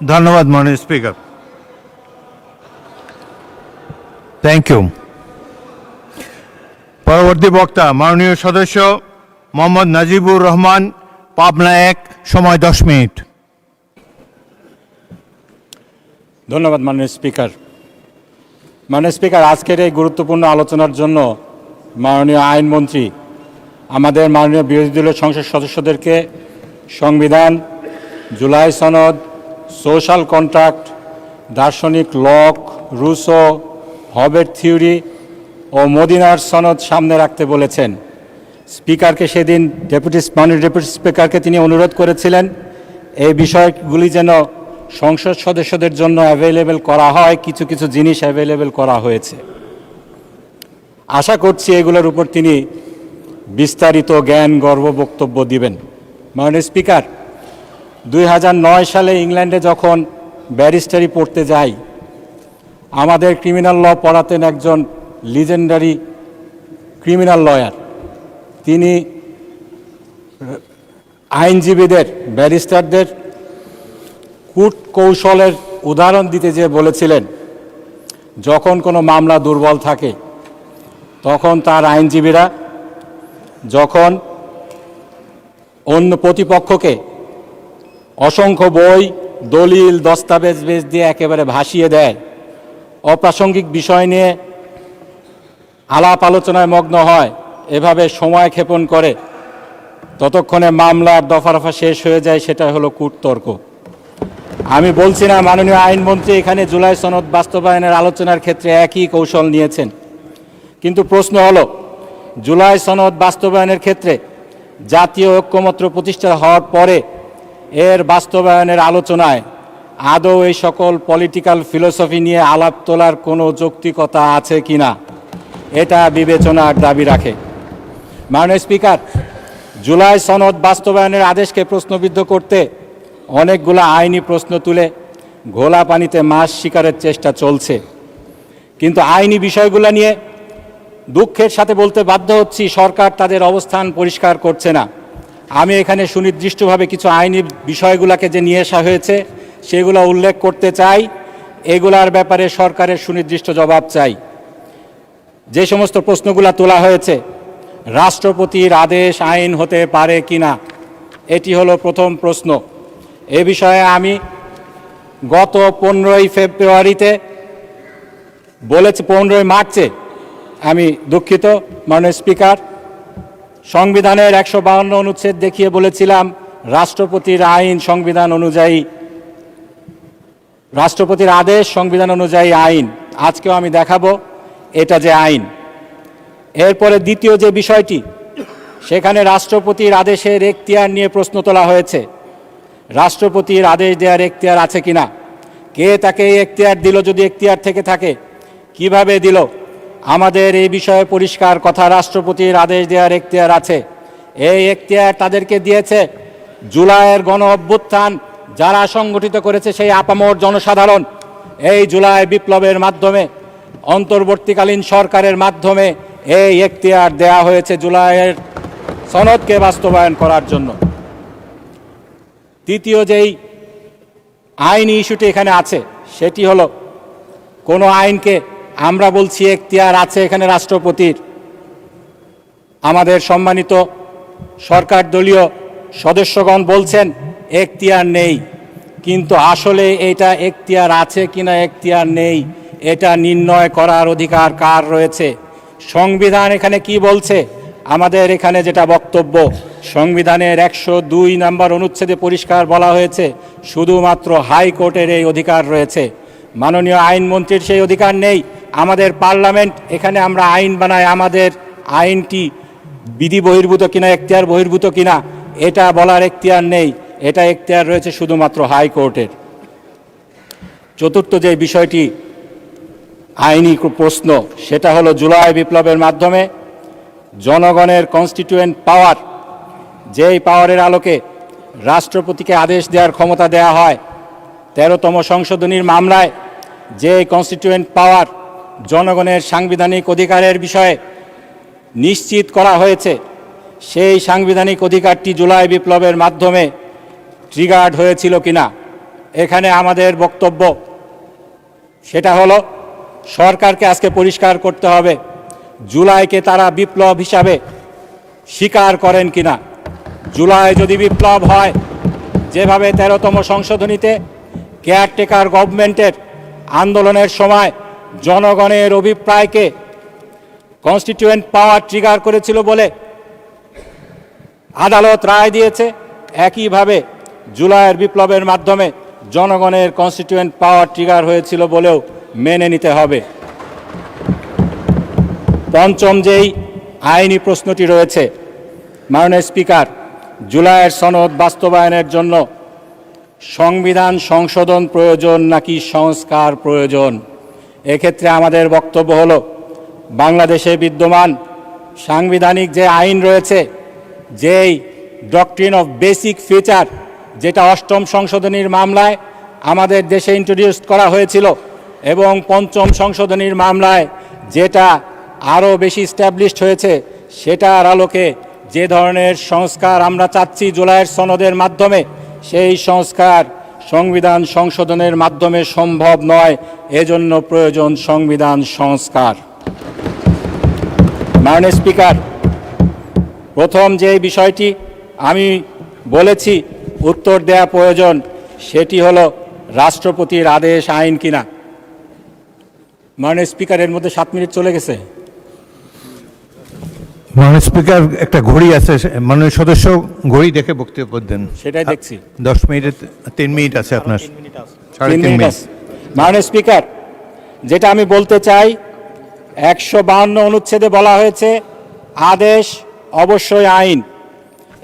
ধন্যবাদ মাননীয় speaker. Thank you. পরবর্তী বক্তা মাননীয় সদস্য মোহাম্মদ নাজিবুর রহমান, পাবনা 1, সময় 10 মিনিট। ধন্যবাদ মাননীয় স্পিকার। মাননীয় স্পিকার, আজকের এই গুরুত্বপূর্ণ আলোচনার জন্য মাননীয় আইনমন্ত্রী আমাদের মাননীয় বিরোধী দলীয় সংসদ সদস্যদেরকে সংবিধান, জুলাই সনদ, সোশ্যাল কন্ট্রাক্ট, দার্শনিক লক, রুসো, হবের থিওরি ও মদিনার সনদ সামনে রাখতে বলেছেন। স্পিকারকে সেদিন মাননীয় ডেপুটি স্পিকারকে তিনি অনুরোধ করেছিলেন এই বিষয়গুলি যেন সংসদ সদস্যদের জন্য অ্যাভেলেবেল করা হয়। কিছু কিছু জিনিস অ্যাভেলেবেল করা হয়েছে। আশা করছি এগুলোর উপর তিনি বিস্তারিত জ্ঞান গর্ব বক্তব্য দিবেন। মাননীয় স্পিকার, 2009 সালে ইংল্যান্ডে যখন ব্যারিস্টারি পড়তে যাই, আমাদের ক্রিমিনাল ল পড়াতেন একজন লিজেন্ডারি ক্রিমিনাল লয়ার। তিনি আইনজীবীদের, ব্যারিস্টারদের কূট কৌশলের উদাহরণ দিতে যেয়ে বলেছিলেন, যখন কোনো মামলা দুর্বল থাকে তখন তার আইনজীবীরা যখন অন্য প্রতিপক্ষকে অসংখ্য বই, দলিল, দস্তাবেজ দিয়ে একেবারে ভাসিয়ে দেয়, অপ্রাসঙ্গিক বিষয় নিয়ে আলাপ আলোচনায় মগ্ন হয়, এভাবে সময় ক্ষেপণ করে, ততক্ষণে মামলার দফা রফা শেষ হয়ে যায়। সেটা হলো কূটতর্ক। আমি বলছি না মাননীয় আইনমন্ত্রী এখানে জুলাই সনদ বাস্তবায়নের আলোচনার ক্ষেত্রে একই কৌশল নিয়েছেন, কিন্তু প্রশ্ন হলো জুলাই সনদ বাস্তবায়নের ক্ষেত্রে জাতীয় ঐক্যমত্য প্রতিষ্ঠা হওয়ার পরে এর বাস্তবায়নের আলোচনায় আদৌ এই সকল পলিটিক্যাল ফিলোসফি নিয়ে আলাপ তোলার কোনো যৌক্তিকতা আছে কিনা, এটা বিবেচনার দাবি রাখে। মাননীয় স্পিকার, জুলাই সনদ বাস্তবায়নের আদেশকে প্রশ্নবিদ্ধ করতে অনেকগুলো আইনি প্রশ্ন তুলে ঘোলা পানিতে মাছ শিকারের চেষ্টা চলছে, কিন্তু আইনি বিষয়গুলো নিয়ে দুঃখের সাথে বলতে বাধ্য হচ্ছি সরকার তাদের অবস্থান পরিষ্কার করছে না। আমি এখানে সুনির্দিষ্টভাবে কিছু আইনি বিষয়গুলোকে যে নিয়ে আসা হয়েছে সেগুলো উল্লেখ করতে চাই। এগুলার ব্যাপারে সরকারের সুনির্দিষ্ট জবাব চাই। যে সমস্ত প্রশ্নগুলো তোলা হয়েছে, রাষ্ট্রপতির আদেশ আইন হতে পারে কিনা, এটি হলো প্রথম প্রশ্ন। এ বিষয়ে আমি গত 15ই ফেব্রুয়ারিতে বলেছি, 15ই মার্চে আমি দুঃখিত মাননীয় স্পিকার, সংবিধানের 152 অনুচ্ছেদ দেখিয়ে বলেছিলাম রাষ্ট্রপতির আইন সংবিধান অনুযায়ী, রাষ্ট্রপতির আদেশ সংবিধান অনুযায়ী আইন। আজকেও আমি দেখাবো এটা যে আইন। এরপরে দ্বিতীয় যে বিষয়টি, সেখানে রাষ্ট্রপতির আদেশের এখতিয়ার নিয়ে প্রশ্ন তোলা হয়েছে। রাষ্ট্রপতির আদেশ দেওয়ার এখতিয়ার আছে কিনা, কে তাকে এখতিয়ার দিল, যদি এখতিয়ার থেকে থাকে কিভাবে দিল। আমাদের এই বিষয়ে পরিষ্কার কথা, রাষ্ট্রপতির আদেশ দেওয়ার এখতিয়ার আছে। এই এখতিয়ার তাদেরকে দিয়েছে জুলাইয়ের গণ অভ্যুত্থান যারা সংগঠিত করেছে সেই আপামর জনসাধারণ। এই জুলাই বিপ্লবের মাধ্যমে, অন্তর্বর্তীকালীন সরকারের মাধ্যমে এই এখতিয়ার দেয়া হয়েছে জুলাইয়ের সনদকে বাস্তবায়ন করার জন্য। তৃতীয় যেই আইনি ইস্যুটি এখানে আছে সেটি হলো, কোনো আইনকে আমরা বলছি এখতিয়ার আছে এখানে রাষ্ট্রপতির, আমাদের সম্মানিত সরকার দলীয় সদস্যগণ বলছেন এখতিয়ার নেই, কিন্তু আসলে এটা এখতিয়ার আছে কিনা এখতিয়ার নেই এটা নির্ণয় করার অধিকার কার রয়েছে। সংবিধান এখানে কি বলছে, আমাদের এখানে যেটা বক্তব্য, সংবিধানের 102 নম্বর অনুচ্ছেদে পরিষ্কার বলা হয়েছে শুধুমাত্র হাইকোর্টের এই অধিকার রয়েছে। মাননীয় আইনমন্ত্রীর সেই অধিকার নেই। আমাদের পার্লামেন্ট, এখানে আমরা আইন বানাই, আমাদের আইনটি বিধি বহির্ভূত কিনা, এখতিয়ার বহির্ভূত কিনা এটা বলার এখতিয়ার নেই। এটা এখতিয়ার রয়েছে শুধুমাত্র হাইকোর্টের। চতুর্থ যে বিষয়টি আইনি প্রশ্ন, সেটা হলো জুলাই বিপ্লবের মাধ্যমে জনগণের কনস্টিটিউয়েন্ট পাওয়ার, যেই পাওয়ারের আলোকে রাষ্ট্রপতিকে আদেশ দেওয়ার ক্ষমতা দেয়া হয়, 13তম সংশোধনীর মামলায় যে কনস্টিটিউয়েন্ট পাওয়ার জনগণের সাংবিধানিক অধিকারের বিষয়ে নিশ্চিত করা হয়েছে, সেই সাংবিধানিক অধিকারটি জুলাই বিপ্লবের মাধ্যমে ট্রিগার্ড হয়েছিল কিনা, এখানে আমাদের বক্তব্য সেটা হলো সরকারকে আজকে পরিষ্কার করতে হবে জুলাইকে তারা বিপ্লব হিসাবে স্বীকার করেন কিনা। জুলাই যদি বিপ্লব হয়, যেভাবে 13তম সংশোধনীতে কেয়ারটেকার গভর্নমেন্টের আন্দোলনের সময় জনগণের অভিপ্রায়কে কনস্টিটিউয়েন্ট পাওয়ার ট্রিগার করেছিল বলে আদালত রায় দিয়েছে, একইভাবে জুলাইয়ের বিপ্লবের মাধ্যমে জনগণের কনস্টিটিউয়েন্ট পাওয়ার ট্রিগার হয়েছিল বলেও মেনে নিতে হবে। পঞ্চম যেই আইনি প্রশ্নটি রয়েছে, মাননীয় স্পিকার, জুলাইয়ের সনদ বাস্তবায়নের জন্য সংবিধান সংশোধন প্রয়োজন নাকি সংস্কার প্রয়োজন? এক্ষেত্রে আমাদের বক্তব্য হলো বাংলাদেশে বিদ্যমান সাংবিধানিক যে আইন রয়েছে, যেই ডক্ট্রিন অফ বেসিক ফিচার, যেটা 8ম সংশোধনীর মামলায় আমাদের দেশে ইন্ট্রোডিউস করা হয়েছিল এবং 5ম সংশোধনীর মামলায় যেটা আরও বেশি স্ট্যাবলিশড হয়েছে, সেটার আলোকে যে ধরনের সংস্কার আমরা চাচ্ছি জুলাইয়ের সনদের মাধ্যমে, সেই সংস্কার সংবিধান সংশোধনের মাধ্যমে সম্ভব নয়। এজন্য প্রয়োজন সংবিধান সংস্কার। মাননীয় স্পিকার, প্রথম যে বিষয়টি আমি বলেছি উত্তর দেয়া প্রয়োজন, সেটি হলো রাষ্ট্রপতির আদেশ আইন কিনা। মাননীয় স্পিকার, এর মধ্যে 7 মিনিট চলে গেছে। মাননীয় স্পিকার, একটা ঘড়ি আছে, মাননীয় সদস্য ঘড়ি দেখে বক্তব্য দেন। সেটাই দেখছি। 10 মিনিট, 3 মিনিট আছে আপনার। 3.5 মিনিট। মাননীয় স্পিকার, যেটা আমি বলতে চাই, 152 অনুচ্ছেদে বলা হয়েছে আদেশ অবশ্যই আইন।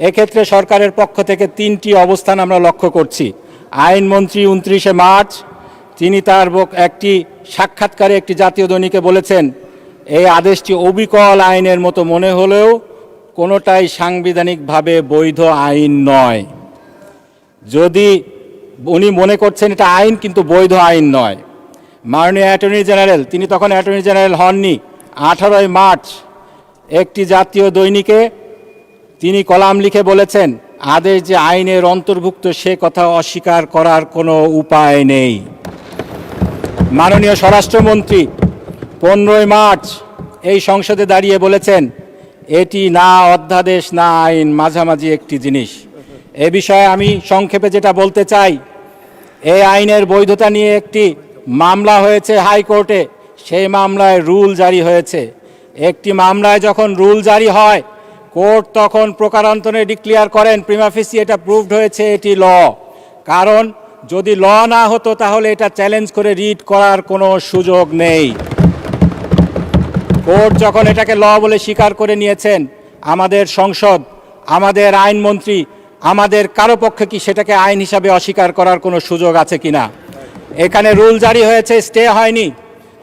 এক্ষেত্রে সরকারের পক্ষ থেকে 3টি অবস্থান আমরা লক্ষ্য করছি। আইনমন্ত্রী 29শে মার্চ তিনি তার একটি সাক্ষাৎকারে একটি জাতীয় দৈনিকে বলেছেন, এই আদেশটি অবিকল আইনের মতো মনে হলেও কোনোটাই সাংবিধানিকভাবে বৈধ আইন নয়। যদি উনি মনে করছেন এটা আইন কিন্তু বৈধ আইন নয়। মাননীয় অ্যাটর্নি জেনারেল, তিনি তখন অ্যাটর্নি জেনারেল হননি, 18 মার্চ একটি জাতীয় দৈনিকে তিনি কলাম লিখে বলেছেন, আদেশ যে আইনের অন্তর্ভুক্ত সে কথা অস্বীকার করার কোনো উপায় নেই। মাননীয় স্বরাষ্ট্রমন্ত্রী 15 মার্চ এই সংসদে দাঁড়িয়ে বলেছেন, এটি না অধ্যাদেশ না আইন, মাঝামাঝি একটি জিনিস। এ বিষয়ে আমি সংক্ষেপে যেটা বলতে চাই, এই আইনের বৈধতা নিয়ে একটি মামলা হয়েছে হাইকোর্টে, সেই মামলায় রুল জারি হয়েছে। একটি মামলায় যখন রুল জারি হয়, কোর্ট তখন প্রকারান্তরে ডিক্লেয়ার করেন প্রিমা ফেসি এটা প্রুভড হয়েছে এটি ল। কারণ যদি ল না হতো তাহলে এটা চ্যালেঞ্জ করে রিট করার কোনো সুযোগ নেই। কোর্ট যখন এটাকে ল বলে স্বীকার করে নিয়েছেন, আমাদের সংসদ, আমাদের আইনমন্ত্রী, আমাদের কারো পক্ষে কি সেটাকে আইন হিসাবে অস্বীকার করার কোনো সুযোগ আছে কিনা? এখানে রুল জারি হয়েছে, স্টে হয়নি।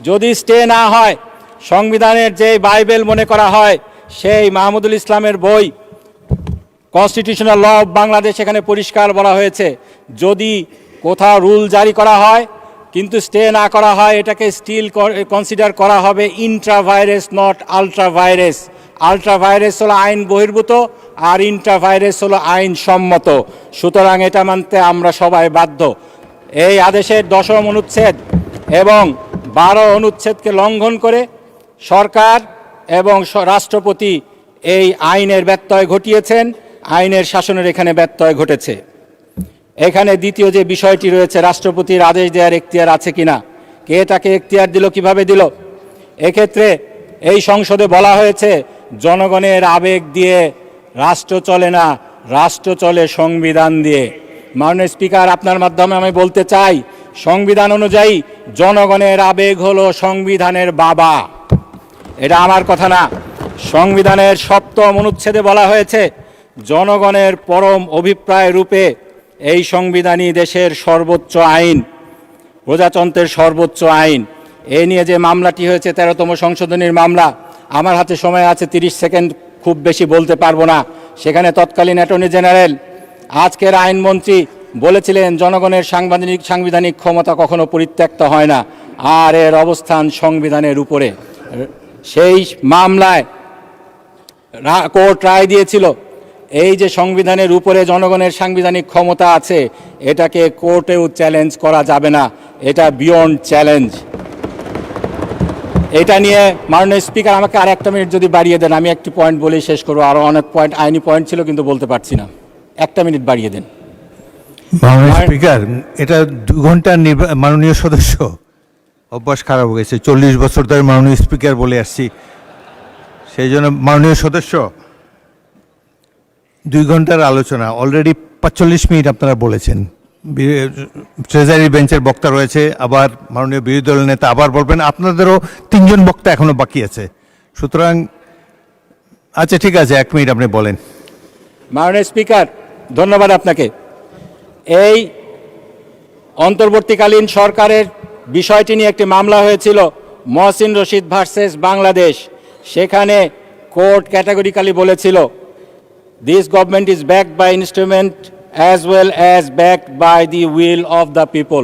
যদি স্টে না হয়, সংবিধানের যে বাইবেল মনে করা হয় সেই মাহমুদুল ইসলামের বই কনস্টিটিউশনাল ল অফ বাংলাদেশ, এখানে পরিষ্কার বলা হয়েছে যদি কোথাও রুল জারি করা হয় কিন্তু স্টে না করা হয়, এটাকে স্টিল কনসিডার করা হবে ইন্ট্রাভাইরাস, নট আলট্রাভাইরাস। আলট্রাভাইরাস হলো আইন বহির্ভূত আর ইন্ট্রাভাইরাস হলো আইন সম্মত। সুতরাং এটা মানতে আমরা সবাই বাধ্য। এই আদেশের 10ম অনুচ্ছেদ এবং 12 অনুচ্ছেদকে লঙ্ঘন করে সরকার এবং রাষ্ট্রপতি এই আইনের ব্যত্যয় ঘটিয়েছেন, আইনের শাসনের এখানে ব্যত্যয় ঘটেছে। এখানে দ্বিতীয় যে বিষয়টি রয়েছে, রাষ্ট্রপতির আদেশ দেওয়ার এখতিয়ার আছে কিনা, কে তাকে এখতিয়ার দিল, কিভাবে দিল? এক্ষেত্রে এই সংসদে বলা হয়েছে জনগণের আবেগ দিয়ে রাষ্ট্র চলে না, রাষ্ট্র চলে সংবিধান দিয়ে। মাননীয় স্পিকার, আপনার মাধ্যমে আমি বলতে চাই, সংবিধান অনুযায়ী জনগণের আবেগ হলো সংবিধানের বাবা। এটা আমার কথা না। সংবিধানের 7ম অনুচ্ছেদে বলা হয়েছে জনগণের পরম অভিপ্রায় রূপে এই সংবিধানই দেশের সর্বোচ্চ আইন, প্রজাতন্ত্রের সর্বোচ্চ আইন। এ নিয়ে যে মামলাটি হয়েছে 13তম সংশোধনীর মামলা, আমার হাতে সময় আছে 30 সেকেন্ড, খুব বেশি বলতে পারবো না। সেখানে তৎকালীন অ্যাটর্নি জেনারেল, আজকের আইনমন্ত্রী বলেছিলেন জনগণের সাংবিধানিক ক্ষমতা কখনো পরিত্যক্ত হয় না, আর এর অবস্থান সংবিধানের উপরে। সেই মামলায় কোর্ট রায় দিয়েছিল এই যে সংবিধানের উপরে জনগণের সাংবিধানিক ক্ষমতা আছে, এটাকে কোর্টেও চ্যালেঞ্জ করা যাবে না, এটা বিয়ন্ড চ্যালেঞ্জ। এটা নিয়ে মাননীয় স্পিকার আমাকে আর একটা মিনিট যদি বাড়িয়ে দেন, আমি একটি পয়েন্ট বলেই শেষ করবো। আরও অনেক পয়েন্ট, আইনি পয়েন্ট ছিল কিন্তু বলতে পারছি না, একটা মিনিট বাড়িয়ে দেন। মাননীয় স্পিকার, এটা 2 ঘন্টার মাননীয় সদস্য অভ্যাস খারাপ হয়ে গেছে, 40 বছর ধরে মাননীয় স্পিকার বলে আসছি, সেই জন্য মাননীয় সদস্য 2 ঘন্টার আলোচনা অলরেডি 45 মিনিট আপনারা বলেছেন। ট্রেজারি বেঞ্চের বক্তা রয়েছে, আবার মাননীয় বিরোধী দলের নেতা আবার বলবেন, আপনাদেরও 3 জন বক্তা এখনো বাকি আছে, সুতরাং আচ্ছা ঠিক আছে, 1 মিনিট আপনি বলেন। মাননীয় স্পিকার, ধন্যবাদ আপনাকে। এই অন্তর্বর্তীকালীন সরকারের বিষয়টি নিয়ে একটি মামলা হয়েছিল, মহসিন রশিদ ভার্সেস বাংলাদেশ। সেখানে কোর্ট ক্যাটাগরিক্যালি বলেছিল, this government is backed by instrument as well as backed by the will of the people.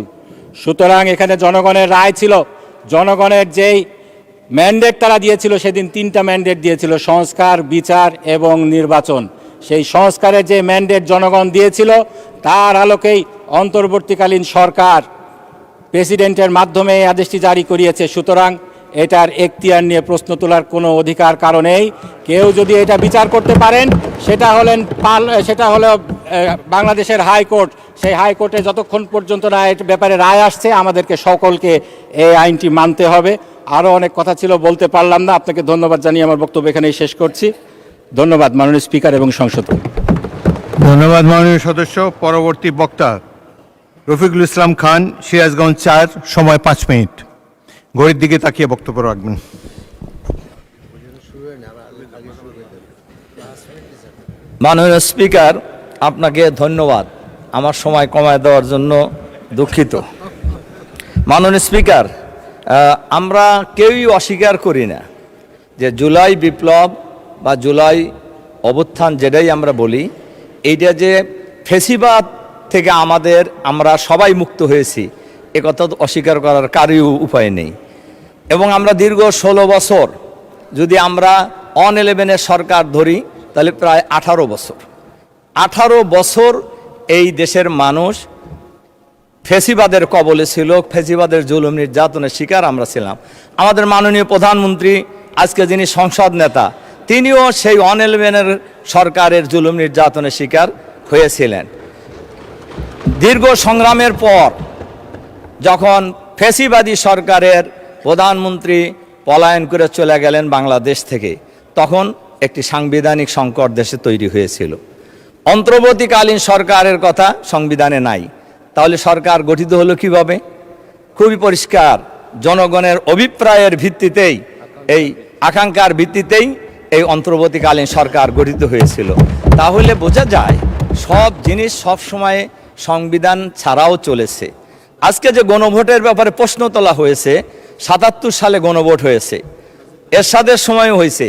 সুতরাং এখানে জনগণের রায় ছিল, জনগণের যেই ম্যান্ডেট তারা দিয়েছিল, সেদিন 3টা ম্যান্ডেট দিয়েছিল, সংস্কার, বিচার এবং নির্বাচন। সেই সংস্কারের যে ম্যান্ডেট জনগণ দিয়েছিল, তার আলোকেই অন্তর্বর্তীকালীন সরকার প্রেসিডেন্টের মাধ্যমে এই আদেশটি জারি করিয়েছে। সুতরাং এটার এখতিয়ার নিয়ে প্রশ্ন তোলার কোনো অধিকার কারণেই। কেউ যদি এটা বিচার করতে পারেন, সেটা হলো বাংলাদেশের হাইকোর্ট। সেই হাইকোর্টে যতক্ষণ পর্যন্ত না এর ব্যাপারে রায় আসছে, আমাদেরকে সকলকে এই আইনটি মানতে হবে। আরও অনেক কথা ছিল, বলতে পারলাম না। আপনাকে ধন্যবাদ জানিয়ে আমার বক্তব্য এখানেই শেষ করছি। ধন্যবাদ মাননীয় স্পিকার এবং সংসদকে। ধন্যবাদ মাননীয় সদস্য। পরবর্তী বক্তা রফিকুল ইসলাম খান, সিরাজগঞ্জ 4, সময় 5 মিনিট। ঘড়ির দিকে তাকিয়ে বক্তব্য রাখবেন। মাননীয় স্পিকার, আপনাকে ধন্যবাদ আমার সময় কমায় দেওয়ার জন্য। দুঃখিত মাননীয় স্পিকার, আমরা কেউই অস্বীকার করি না যে জুলাই বিপ্লব বা জুলাই অভ্যুত্থান, যেটাই আমরা বলি, এইটা যে ফেসিবাদ থেকে আমরা সবাই মুক্ত হয়েছি, একথা অস্বীকার করার কারই উপায় নেই। এবং আমরা দীর্ঘ 16 বছর, যদি আমরা 11 সরকার ধরি, তাহলে প্রায় 18 বছর এই দেশের মানুষ ফেসিবাদের কবলে ছিল, ফেসিবাদের জুলুম নির্যাতনের শিকার আমরা ছিলাম। আমাদের মাননীয় প্রধানমন্ত্রী, আজকে যিনি সংসদ নেতা, তিনিও সেই 11 সরকারের জুলুম নির্যাতনের শিকার হয়েছিলেন। দীর্ঘ সংগ্রামের পর যখন ফেসিবাদী সরকারের প্রধানমন্ত্রী পলায়ন করে চলে গেলেন বাংলাদেশ থেকে, তখন একটি সাংবিধানিক সংকট দেশে তৈরি হয়েছিল। অন্তর্বর্তীকালীন সরকারের কথা সংবিধানে নাই, তাহলে সরকার গঠিত হলো কিভাবে? খুবই পরিষ্কার, জনগণের অভিপ্রায়ের ভিত্তিতেই, এই আকাঙ্ক্ষার ভিত্তিতেই এই অন্তর্বর্তীকালীন সরকার গঠিত হয়েছিল। তাহলে বোঝা যায় সব জিনিস সব সময় সংবিধান ছাড়াও চলেছে। আজকে যে গণভোটের ব্যাপারে প্রশ্ন তোলা হয়েছে, 77 সালে গণভোট হয়েছে, এরশাদের সময়ও হয়েছে,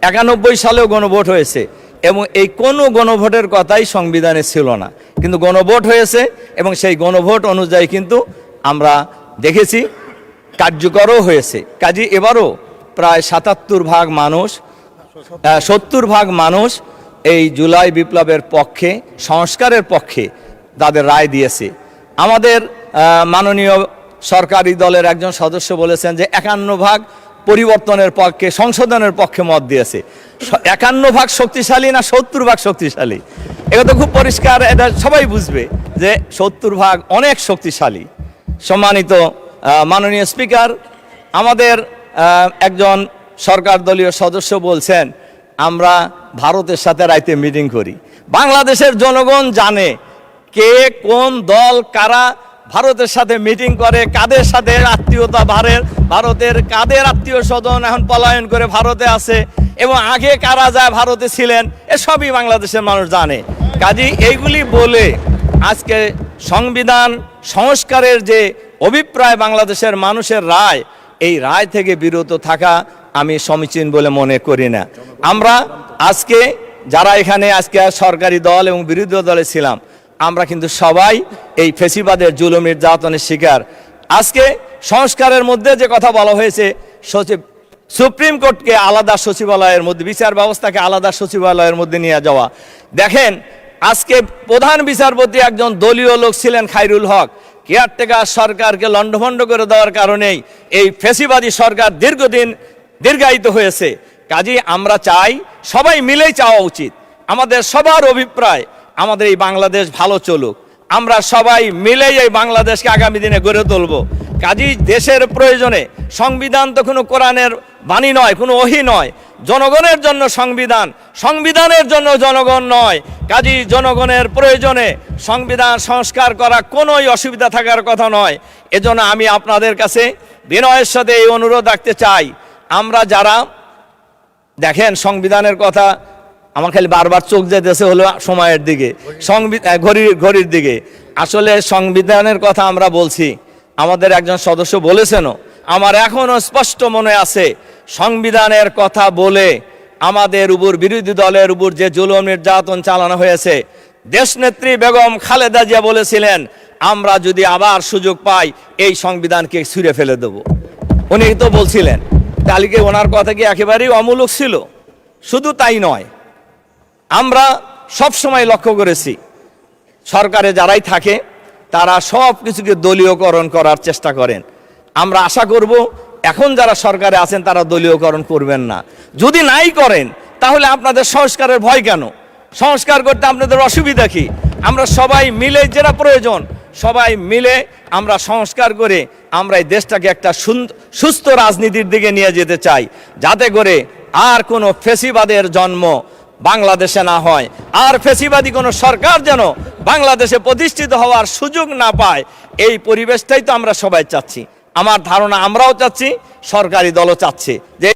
91 সালেও গণভোট হয়েছে, এবং এই কোনো গণভোটের কথাই সংবিধানে ছিল না, কিন্তু গণভোট হয়েছে এবং সেই গণভোট অনুযায়ী কিন্তু আমরা দেখেছি কার্যকরও হয়েছে। কাজে এবারও প্রায় 70 ভাগ মানুষ এই জুলাই বিপ্লবের পক্ষে, সংস্কারের পক্ষে তাদের রায় দিয়েছে। আমাদের মাননীয় সরকারি দলের একজন সদস্য বলেছেন যে 51 ভাগ পরিবর্তনের পক্ষে, সংশোধনের পক্ষে মত দিয়েছে। 51 ভাগ শক্তিশালী না 70 ভাগ শক্তিশালী? এটা তো খুব পরিষ্কার, এটা সবাই বুঝবে যে 70 ভাগ অনেক শক্তিশালী। সম্মানিত মাননীয় স্পিকার, আমাদের একজন সরকার দলীয় সদস্য বলছেন আমরা ভারতের সাথে রাইতে মিটিং করি। বাংলাদেশের জনগণ জানে কে কোন দল কারা ভারতের সাথে মিটিং করে, কাদের সাথে আত্মীয়তা, ভারতের কাদের আত্মীয় স্বজন এখন পলায়ন করে ভারতে আছে, এবং আগে কারা যায় ভারতে ছিলেন, এসবই বাংলাদেশের মানুষ জানে। কাজেই এইগুলি বলে আজকে সংবিধান সংস্কারের যে অভিপ্রায় বাংলাদেশের মানুষের রায়, এই রায় থেকে বিরত থাকা আমি সমীচীন বলে মনে করি না। আমরা আজকে যারা এখানে আজকে সরকারি দল এবং বিরোধী দলে ছিলাম, আমরা কিন্তু সবাই এই ফেসিবাদের জুলুম নির্যাতনের শিকার। আজকে সংস্কারের মধ্যে যে কথা বলা হয়েছে, সচিব সুপ্রিম কোর্টকে আলাদা সচিবালয়ের মধ্যে, বিচার ব্যবস্থাকে আলাদা সচিবালয়ের মধ্যে নিয়ে যাওয়া। দেখেন আজকে প্রধান বিচারপতি একজন দলীয় লোক ছিলেন, খায়রুল হক। কেয়ারটেকার সরকারকে লণ্ডভণ্ড করে দেওয়ার কারণেই এই ফ্যাসিবাদী সরকার দীর্ঘায়িত হয়েছে। কাজেই আমরা চাই, সবাই মিলেই চাওয়া উচিত, আমাদের সবার অভিপ্রায় আমাদের এই বাংলাদেশ ভালো চলুক, আমরা সবাই মিলেই এই বাংলাদেশকে আগামী দিনে গড়ে তুলব। কাজেই দেশের প্রয়োজনে, সংবিধান তো কোনো কোরআনের বাণী নয়, কোনো ওহী নয়, জনগণের জন্য সংবিধান, সংবিধানের জন্য জনগণ নয়। কাজেই জনগণের প্রয়োজনে সংবিধান সংস্কার করা কোনোই অসুবিধা থাকার কথা নয়। এজন্য আমি আপনাদের কাছে বিনয়ের সাথে এই অনুরোধ রাখতে চাই, আমরা যারা দেখেন সংবিধানের কথা, আমার খালি বারবার চোখ যেতেছে হলো সময়ের দিকে, ঘড়ির দিকে। আসলে সংবিধানের কথা আমরা বলছি, আমাদের একজন সদস্য বলেছেনও, আমার এখনো স্পষ্ট মনে আছে, সংবিধানের কথা বলে আমাদের উপর, বিরোধী দলের উপর যে জুলুম নির্যাতন চালানো হয়েছে, দেশনেত্রী বেগম খালেদা জিয়া বলেছিলেন, আমরা যদি আবার সুযোগ পাই এই সংবিধানকে ছুঁড়ে ফেলে দেব। উনি তো বলছিলেন, তাহলে কি ওনার কথা কি একেবারেই অমূলক ছিল? শুধু তাই নয়, আমরা সব সময় লক্ষ্য করেছি সরকারে যারাই থাকে তারা সব কিছুকে দলীয়করণ করার চেষ্টা করেন। আমরা আশা করব এখন যারা সরকারে আছেন তারা দলীয়করণ করবেন না। যদি নাই করেন তাহলে আপনাদের সংস্কারের ভয় কেন? সংস্কার করতে আপনাদের অসুবিধা কি? আমরা সবাই মিলে, যেটা প্রয়োজন সবাই মিলে আমরা সংস্কার করে আমরা এই দেশটাকে একটা সুস্থ রাজনীতির দিকে নিয়ে যেতে চাই, যাতে করে আর কোনো ফ্যাসিবাদের জন্ম বাংলাদেশে না হয়, আর ফ্যাসিবাদী কোনো সরকার যেন বাংলাদেশে প্রতিষ্ঠিত হওয়ার সুযোগ না পায়। এই পরিবেশটাই তো আমরা সবাই চাচ্ছি। আমার ধারণা আমরাও চাচ্ছি, সরকারি দলও চাচ্ছে যে